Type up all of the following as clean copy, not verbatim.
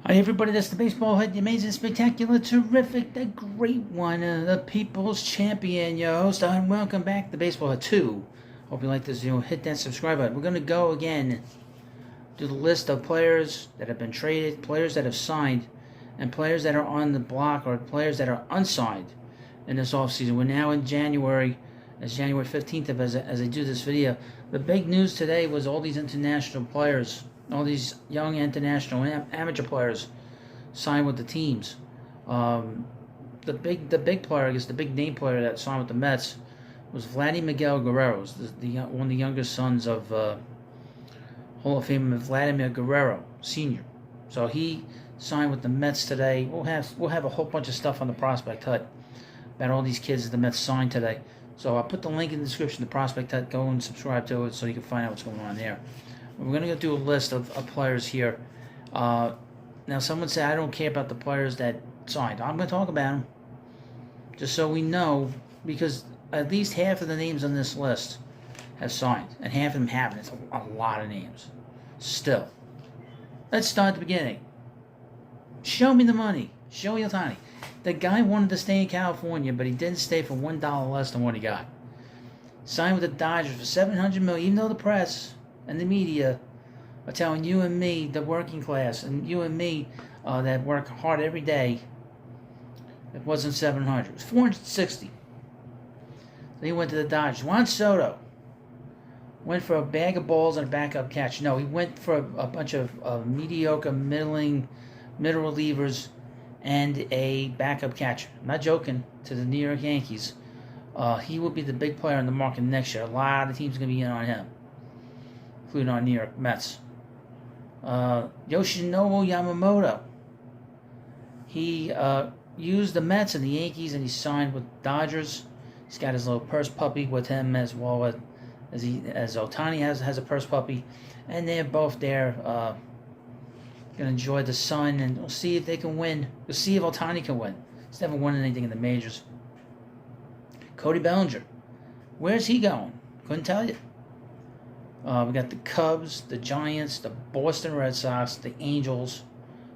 Hi everybody, that's the baseball head, the amazing, spectacular, terrific, the great one, the people's champion, your host, and welcome back to Baseball Head 2. Hope you like this video. Hit that subscribe button. We're going to go again to the list of players that have been traded, players that have signed, and players that are on the block or players that are unsigned in this offseason. We're now in January. It's January 15th as I do this video. The big news today was all these international players, all these young international and amateur players signed with the teams. The big player, I guess the big name player that signed with the Mets was Vladimir Guerrero, one of the youngest sons of Hall of Famer Vladimir Guerrero Sr. So he signed with the Mets today. We'll have a whole bunch of stuff on the Prospect Hut about all these kids that the Mets signed today. So I'll put the link in the description to Prospect Hut. Go and subscribe to it so you can find out what's going on there. We're going to go do a list of players here. Now, someone said, I don't care about the players that signed. I'm going to talk about them, just so we know, because at least half of the names on this list have signed, and half of them haven't. It's a lot of names. Still. Let's start at the beginning. Show me the money. Show me Ohtani. The guy wanted to stay in California, but he didn't stay for $1 less than what he got. Signed with the Dodgers for $700 million, even though the press and the media are telling you and me, the working class, and you and me that work hard every day, it wasn't $700. It was $460. Then he went to the Dodgers. Juan Soto went for a bag of balls and a backup catch. No, he went for a bunch of mediocre, middle relievers and a backup catcher. I'm not joking. To the New York Yankees. He will be the big player in the market next year. A lot of teams are going to be in on him, including our New York Mets. Yoshinobu Yamamoto. He used the Mets and the Yankees, and he signed with Dodgers. He's got his little purse puppy with him, as well as Ohtani has a purse puppy, and they're both there. Going to enjoy the sun, and we'll see if they can win. We'll see if Ohtani can win. He's never won anything in the majors. Cody Bellinger. Where's he going? Couldn't tell you. We got the Cubs, the Giants, the Boston Red Sox, the Angels,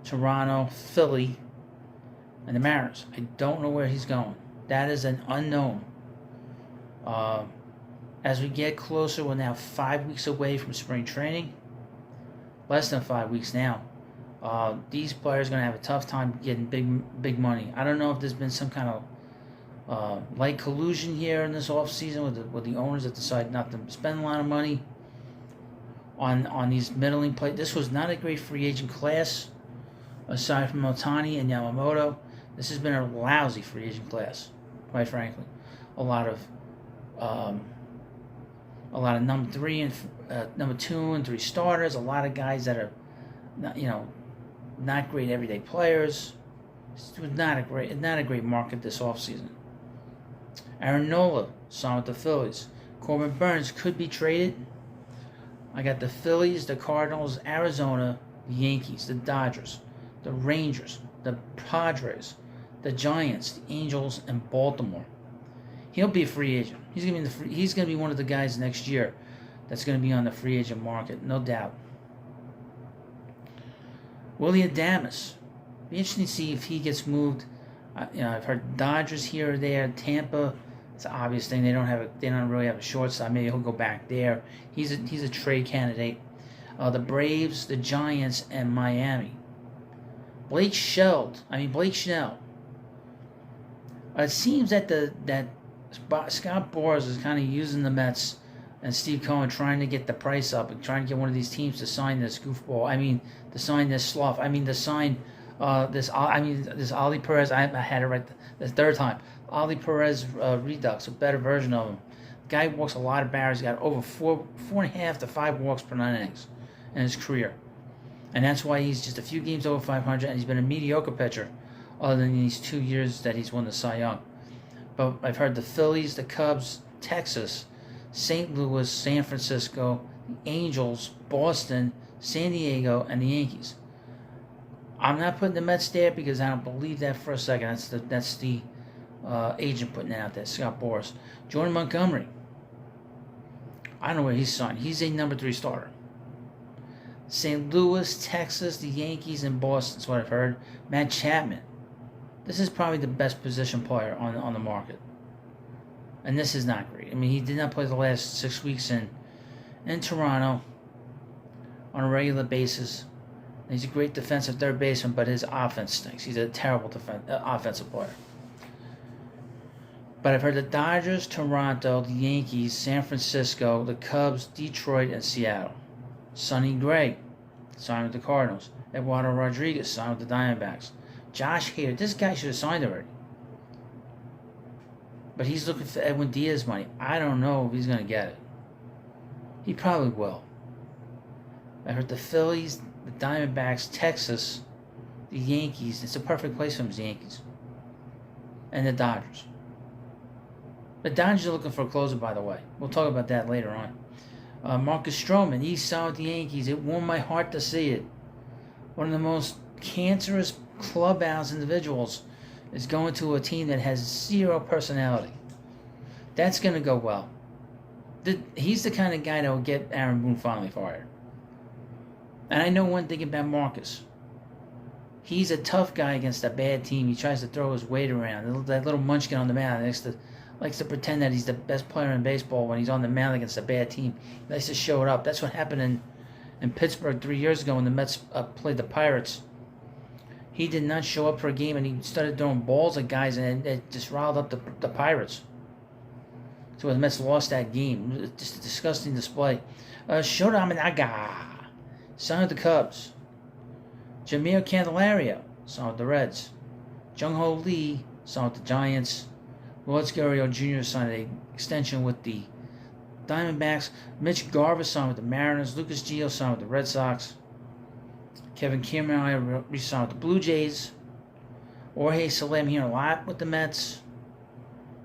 Toronto, Philly, and the Mariners. I don't know where he's going. That is an unknown. As we get closer, we're now 5 weeks away from spring training. Less than 5 weeks now. These players are going to have a tough time getting big money. I don't know if there's been some kind of light collusion here in this offseason with the owners that decide not to spend a lot of money on these middling players. This was not a great free agent class, aside from Ohtani and Yamamoto. This has been a lousy free agent class, quite frankly. A lot of number 3 and number 2 and 3 starters. A lot of guys that are not great everyday players. It was not a great market this offseason. Aaron Nola signed with the Phillies. Corbin Burns could be traded. I got the Phillies, the Cardinals, Arizona, the Yankees, the Dodgers, the Rangers, the Padres, the Giants, the Angels, and Baltimore. He'll be a free agent. He's gonna be one of the guys next year that's gonna be on the free agent market, no doubt. Willie Adames. Be interesting to see if he gets moved. I've heard Dodgers here or there. Tampa, it's an obvious thing. They don't really have a shortstop. Maybe he'll go back there. He's a trade candidate. The Braves, the Giants, and Miami. Blake Snell. It seems that Scott Boras is kind of using the Mets and Steve Cohen trying to get the price up and trying to get one of these teams to sign this goofball. To sign this slough. To sign this Ali Perez. I had it right the third time. Ali Perez Redux, a better version of him. The guy walks a lot of barriers. He got over 4.5 to 5 walks per 9 innings in his career, and that's why he's just a few games over 500, and he's been a mediocre pitcher, other than these 2 years that he's won the Cy Young. But I've heard the Phillies, the Cubs, Texas, St. Louis, San Francisco, the Angels, Boston, San Diego, and the Yankees. I'm not putting the Mets there because I don't believe that for a second. That's the agent putting it out there, Scott Boras. Jordan Montgomery. I don't know where he's signed. He's a number 3 starter. St. Louis, Texas, the Yankees, and Boston. That's what I've heard. Matt Chapman. This is probably the best position player on the market. And this is not great. I mean, he did not play the last 6 weeks in Toronto on a regular basis. He's a great defensive third baseman, but his offense stinks. He's a terrible offensive player. But I've heard the Dodgers, Toronto, the Yankees, San Francisco, the Cubs, Detroit, and Seattle. Sonny Gray signed with the Cardinals. Eduardo Rodriguez signed with the Diamondbacks. Josh Hader, this guy should have signed already. But he's looking for Edwin Diaz money. I don't know if he's going to get it. He probably will. I heard the Phillies, the Diamondbacks, Texas, the Yankees. It's a perfect place for him, the Yankees. And the Dodgers. The Dodgers are looking for a closer, by the way. We'll talk about that later on. Marcus Stroman, he signed with the Yankees. It warmed my heart to see it. One of the most cancerous clubhouse individuals is going to a team that has zero personality. That's going to go well. He's the kind of guy that will get Aaron Boone finally fired. And I know one thing about Marcus. He's a tough guy against a bad team. He tries to throw his weight around. That little munchkin on the mound likes to pretend that he's the best player in baseball when he's on the mound against a bad team. He likes to show it up. That's what happened in Pittsburgh 3 years ago when the Mets played the Pirates. He did not show up for a game, and he started throwing balls at guys, and it just riled up the Pirates. So the Mets lost that game. Just a disgusting display. Shota Aminaga signed with the Cubs. Jameer Candelario signed with the Reds. Jung-Ho Lee signed with the Giants. Lourdes Gurriel Jr. signed an extension with the Diamondbacks. Mitch Garver signed with the Mariners. Lucas Giolito signed with the Red Sox. Kevin Kiermaier re-signed with the Blue Jays. Jorge Soler, I'm hearing a lot with the Mets.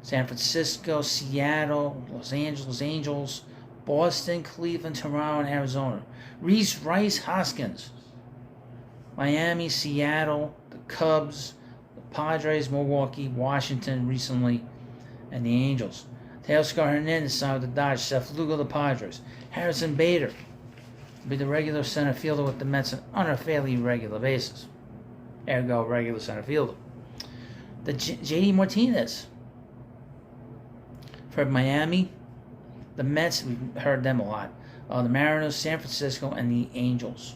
San Francisco, Seattle, Los Angeles Angels, Boston, Cleveland, Toronto, and Arizona. Reese Rice Hoskins. Miami, Seattle, the Cubs, the Padres, Milwaukee, Washington recently, and the Angels. Teoscar Hernandez signed with the Dodgers. Seth Lugo, the Padres. Harrison Bader will be the regular center fielder with the Mets on a fairly regular basis. Ergo, regular center fielder. The J.D. Martinez for Miami. The Mets, we've heard them a lot. The Mariners, San Francisco, and the Angels.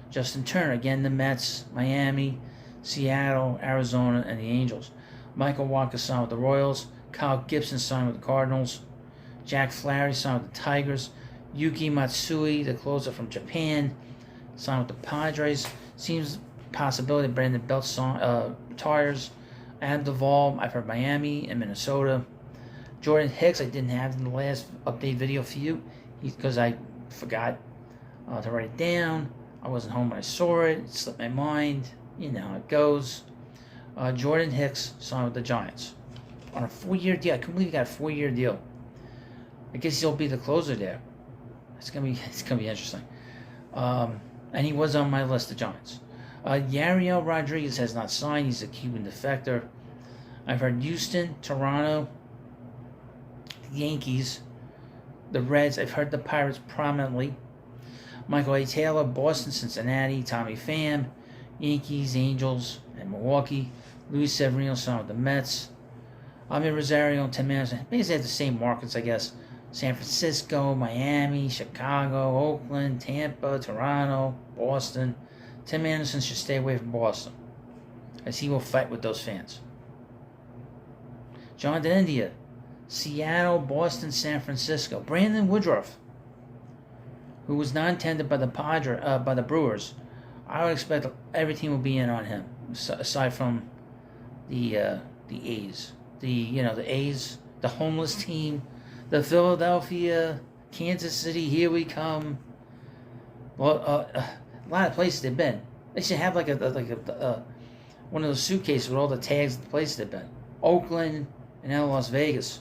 Justin Turner, again, the Mets, Miami, Seattle, Arizona, and the Angels. Michael Walker signed with the Royals. Kyle Gibson signed with the Cardinals. Jack Flaherty signed with the Tigers. Yuki Matsui, the closer from Japan, signed with the Padres. Seems a possibility Brandon Belt retires. Adam Duvall, I've heard Miami and Minnesota. Jordan Hicks, I didn't have in the last update video for you because I forgot to write it down. I wasn't home when I saw it. It slipped my mind. You know how it goes. Jordan Hicks signed with the Giants on a 4-year deal. I can't believe he got a 4-year deal. I guess he'll be the closer there. It's gonna be interesting. And he was on my list, the Giants. Yariel Rodriguez has not signed. He's a Cuban defector. I've heard Houston, Toronto, the Yankees, the Reds. I've heard the Pirates prominently. Michael A. Taylor, Boston, Cincinnati, Tommy Pham, Yankees, Angels, and Milwaukee. Luis Severino signed with the Mets. Amir Rosario and Tim Anderson. Basically have the same markets, I guess. San Francisco, Miami, Chicago, Oakland, Tampa, Toronto, Boston. Tim Anderson should stay away from Boston, as he will fight with those fans. Jonathan India, Seattle, Boston, San Francisco. Brandon Woodruff, who was non-tendered by the Brewers. I would expect every team will be in on him, aside from the A's. The A's, the homeless team, the Philadelphia, Kansas City, here we come. Well, a lot of places they've been. They should have like a one of those suitcases with all the tags of the places they've been. Oakland and now Las Vegas.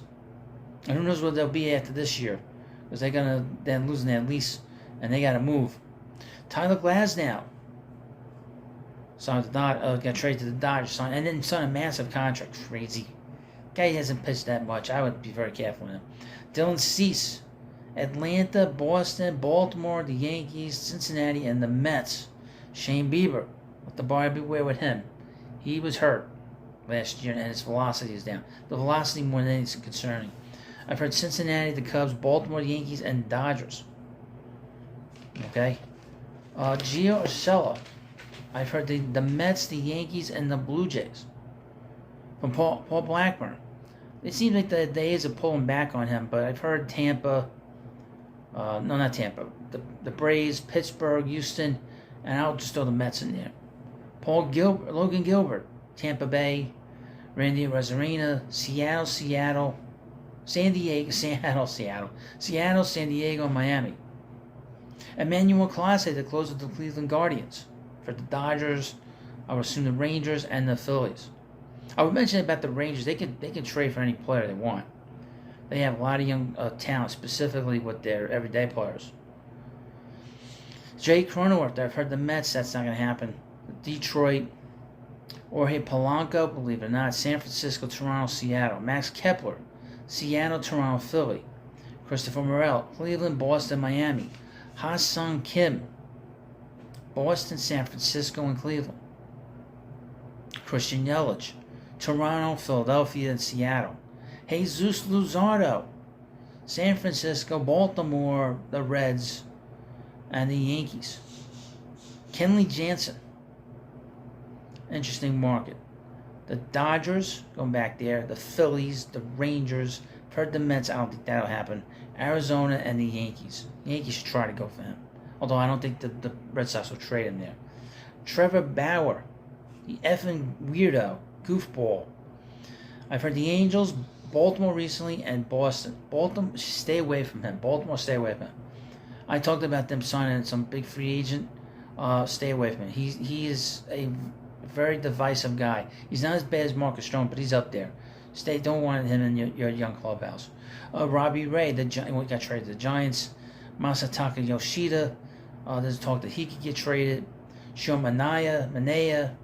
And who knows what they'll be after this year, because they're gonna then losing their lease and they gotta move. Tyler Glasnow got traded to the Dodgers, and then signed a massive contract. Crazy. Guy hasn't pitched that much. I would be very careful with him. Dylan Cease, Atlanta, Boston, Baltimore, the Yankees, Cincinnati, and the Mets. Shane Bieber. Let the buyer beware with him. He was hurt last year, and his velocity is down. The velocity more than anything is concerning. I've heard Cincinnati, the Cubs, Baltimore, the Yankees, and Dodgers. Okay? Gio Urshela. I've heard the Mets, the Yankees, and the Blue Jays. From Paul Blackburn. It seems like the days are pulling back on him, but I've heard Tampa, no, not Tampa, the Braves, Pittsburgh, Houston, and I'll just throw the Mets in there. Logan Gilbert, Tampa Bay, Randy Rosarina, Seattle, San Diego, San Diego, Miami. Emmanuel Clase, the closer of the Cleveland Guardians. For the Dodgers, I would assume the Rangers and the Phillies. I would mention about the Rangers. They can trade for any player they want. They have a lot of young talent, specifically with their everyday players. Jay Cronenworth, I've heard the Mets. That's not going to happen. Detroit, Jorge Polanco, believe it or not. San Francisco, Toronto, Seattle. Max Kepler, Seattle, Toronto, Philly. Christopher Morel, Cleveland, Boston, Miami. Ha-Sung Kim, Boston, San Francisco, and Cleveland. Christian Yelich, Toronto, Philadelphia, and Seattle. Jesus Luzardo, San Francisco, Baltimore, the Reds, and the Yankees. Kenley Jansen, interesting market. The Dodgers, going back there, the Phillies, the Rangers, heard the Mets, I don't think that'll happen. Arizona and the Yankees. The Yankees should try to go for him. Although I don't think the Red Sox will trade him there. Trevor Bauer, the effing weirdo, goofball. I've heard the Angels, Baltimore recently, and Boston. Baltimore, stay away from him. Baltimore, stay away from him. I talked about them signing some big free agent. Stay away from him. He is a very divisive guy. He's not as bad as Marcus Stroman, but he's up there. Don't want him in your young clubhouse. Robbie Ray, we got traded to the Giants. Masataka Yoshida, there's talk that he could get traded. Sho Manea,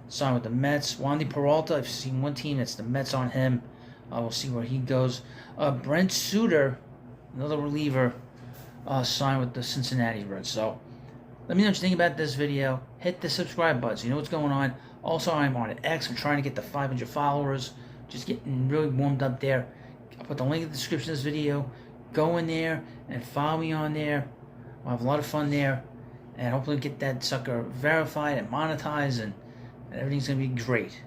signed with the Mets. Wandy Peralta, I've seen one team that's the Mets on him. We'll see where he goes. Brent Suter, another reliever, signed with the Cincinnati Reds. So, let me know what you think about this video. Hit the subscribe button so you know what's going on. Also, I'm on X. I'm trying to get to 500 followers. Just getting really warmed up there. I'll put the link in the description of this video. Go in there and follow me on there. I'll have a lot of fun there. And hopefully get that sucker verified and monetized. And everything's going to be great.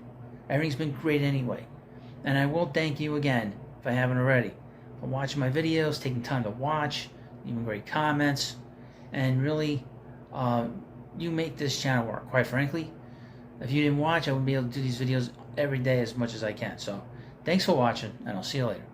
Everything's been great anyway. And I will thank you again, if I haven't already, for watching my videos, taking time to watch, leaving great comments. And really, you make this channel work, quite frankly. If you didn't watch, I wouldn't be able to do these videos every day as much as I can. So, thanks for watching, and I'll see you later.